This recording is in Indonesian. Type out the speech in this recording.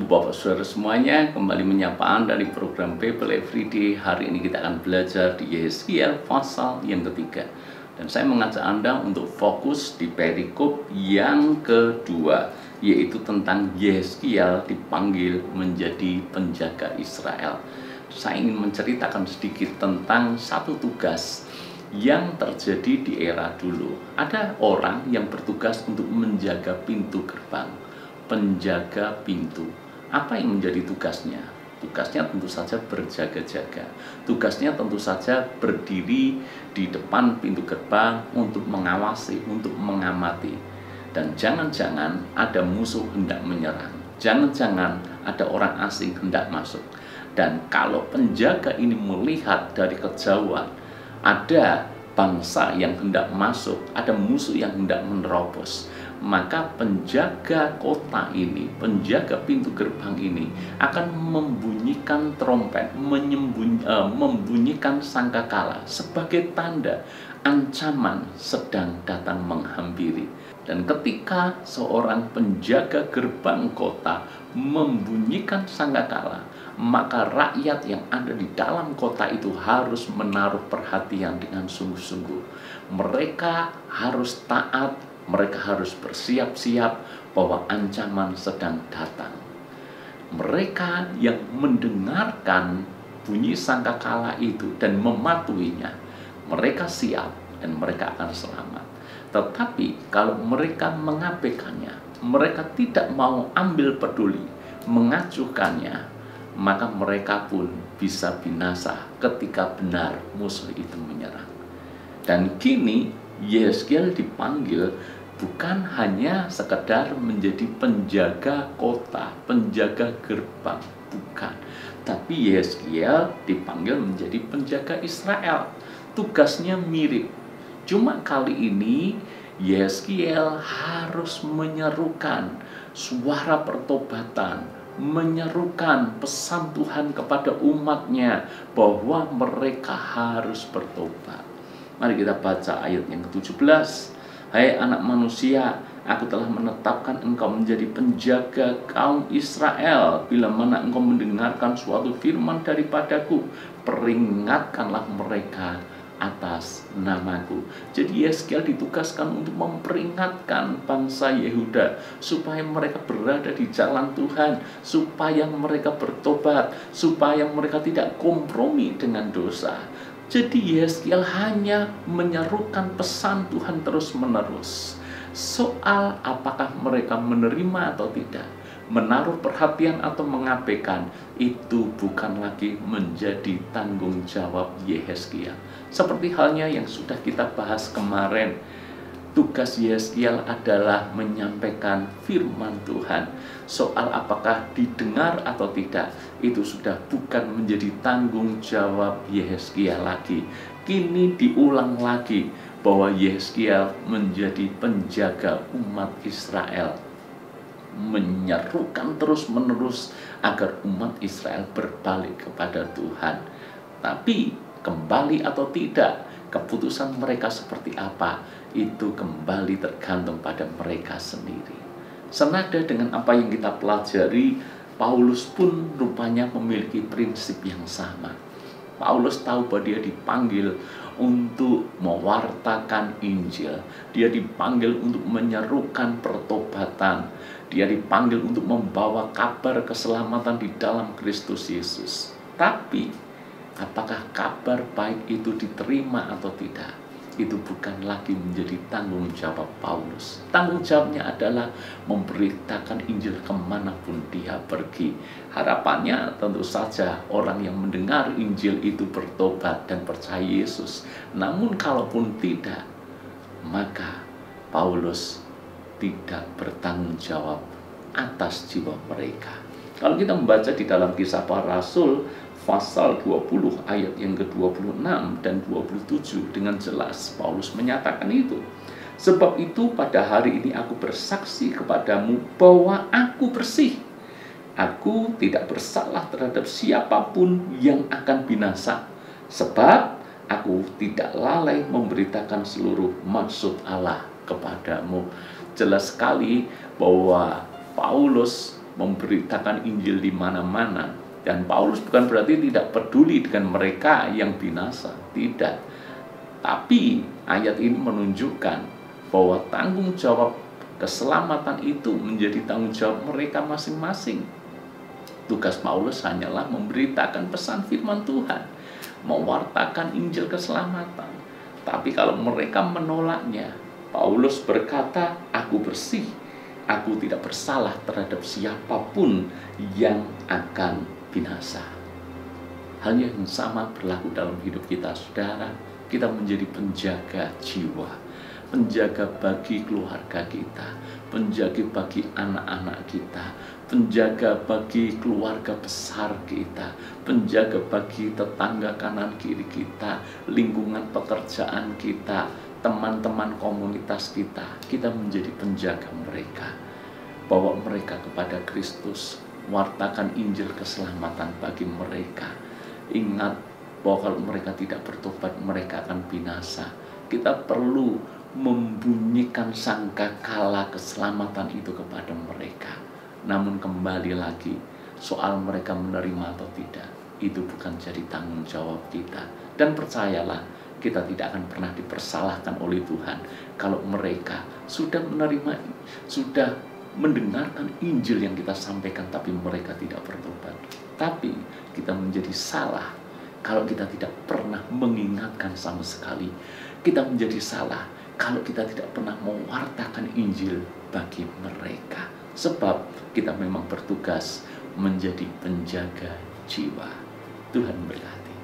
Bapak Saudara semuanya, kembali menyapa Anda di program Bible Everyday. Hari ini kita akan belajar di Yehezkiel pasal yang ketiga. Dan saya mengajak Anda untuk fokus di perikop yang kedua, yaitu tentang Yehezkiel dipanggil menjadi penjaga Israel. Saya ingin menceritakan sedikit tentang satu tugas yang terjadi di era dulu. Ada orang yang bertugas untuk menjaga pintu gerbang. Penjaga pintu. Apa yang menjadi tugasnya? Tugasnya tentu saja berjaga-jaga. Tugasnya tentu saja berdiri di depan pintu gerbang untuk mengawasi, untuk mengamati. Dan jangan-jangan ada musuh hendak menyerang. Jangan-jangan ada orang asing hendak masuk. Dan kalau penjaga ini melihat dari kejauhan, ada bangsa yang hendak masuk, ada musuh yang hendak menerobos, maka penjaga kota ini, penjaga pintu gerbang ini akan membunyikan trompet, membunyikan sangkakala sebagai tanda ancaman sedang datang menghampiri. Dan ketika seorang penjaga gerbang kota membunyikan sangkakala, maka rakyat yang ada di dalam kota itu harus menaruh perhatian dengan sungguh-sungguh. Mereka harus taat, mereka harus bersiap-siap bahwa ancaman sedang datang. Mereka yang mendengarkan bunyi sangkakala itu dan mematuhinya, mereka siap dan mereka akan selamat. Tetapi kalau mereka mengabaikannya, mereka tidak mau ambil peduli, mengacuhkannya, maka mereka pun bisa binasa ketika benar musuh itu menyerang. Dan kini Yehezkiel dipanggil bukan hanya sekedar menjadi penjaga kota, penjaga gerbang, bukan. Tapi Yehezkiel dipanggil menjadi penjaga Israel. Tugasnya mirip. Cuma kali ini Yehezkiel harus menyerukan suara pertobatan, menyerukan pesan Tuhan kepada umatnya bahwa mereka harus bertobat. Mari kita baca ayat yang ke-17. Hai anak manusia, aku telah menetapkan engkau menjadi penjaga kaum Israel. Bila mana engkau mendengarkan suatu firman daripadaku, peringatkanlah mereka atas namaku. Jadi Yehezkiel ditugaskan untuk memperingatkan bangsa Yehuda supaya mereka berada di jalan Tuhan, supaya mereka bertobat, supaya mereka tidak kompromi dengan dosa. Jadi Yehezkiel hanya menyerukan pesan Tuhan terus-menerus. Soal apakah mereka menerima atau tidak, menaruh perhatian atau mengabaikan, itu bukan lagi menjadi tanggung jawab Yehezkiel. Seperti halnya yang sudah kita bahas kemarin, tugas Yehezkiel adalah menyampaikan firman Tuhan. Soal apakah didengar atau tidak, itu sudah bukan menjadi tanggung jawab Yehezkiel lagi. Kini diulang lagi bahwa Yehezkiel menjadi penjaga umat Israel, menyerukan terus-menerus agar umat Israel berbalik kepada Tuhan. Tapi kembali atau tidak, keputusan mereka seperti apa, itu kembali tergantung pada mereka sendiri. Senada dengan apa yang kita pelajari, Paulus pun rupanya memiliki prinsip yang sama. Paulus tahu bahwa dia dipanggil untuk mewartakan Injil. Dia dipanggil untuk menyerukan pertobatan. Dia dipanggil untuk membawa kabar keselamatan di dalam Kristus Yesus. Tapi apakah kabar baik itu diterima atau tidak, itu bukan lagi menjadi tanggung jawab Paulus. Tanggung jawabnya adalah memberitakan Injil kemanapun dia pergi. Harapannya tentu saja orang yang mendengar Injil itu bertobat dan percaya Yesus. Namun kalaupun tidak, maka Paulus tidak bertanggung jawab atas jiwa mereka. Kalau kita membaca di dalam Kisah Para Rasul pasal 20 ayat yang ke-26 dan 27 dengan jelas Paulus menyatakan itu. Sebab itu pada hari ini aku bersaksi kepadamu bahwa aku bersih. Aku tidak bersalah terhadap siapapun yang akan binasa. Sebab aku tidak lalai memberitakan seluruh maksud Allah kepadamu. Jelas sekali bahwa Paulus memberitakan Injil di mana-mana. Dan Paulus bukan berarti tidak peduli dengan mereka yang binasa, tidak. Tapi ayat ini menunjukkan bahwa tanggung jawab keselamatan itu menjadi tanggung jawab mereka masing-masing. Tugas Paulus hanyalah memberitakan pesan firman Tuhan, mewartakan Injil keselamatan. Tapi kalau mereka menolaknya, Paulus berkata, aku bersih, aku tidak bersalah terhadap siapapun yang akan binasa. Hal yang sama berlaku dalam hidup kita, saudara. Kita menjadi penjaga jiwa, penjaga bagi keluarga kita, penjaga bagi anak-anak kita, penjaga bagi keluarga besar kita, penjaga bagi tetangga kanan kiri kita, lingkungan pekerjaan kita, teman-teman komunitas kita. Kita menjadi penjaga mereka, bawa mereka kepada Kristus, wartakan Injil keselamatan bagi mereka. Ingat bahwa kalau mereka tidak bertobat, mereka akan binasa. Kita perlu membunyikan sangkakala keselamatan itu kepada mereka. Namun kembali lagi, soal mereka menerima atau tidak, itu bukan jadi tanggung jawab kita. Dan percayalah, kita tidak akan pernah dipersalahkan oleh Tuhan kalau mereka sudah menerima, sudah mendengarkan Injil yang kita sampaikan, tapi mereka tidak bertobat. Tapi kita menjadi salah kalau kita tidak pernah mengingatkan sama sekali. Kita menjadi salah kalau kita tidak pernah mewartakan Injil bagi mereka. Sebab kita memang bertugas menjadi penjaga jiwa. Tuhan berkati.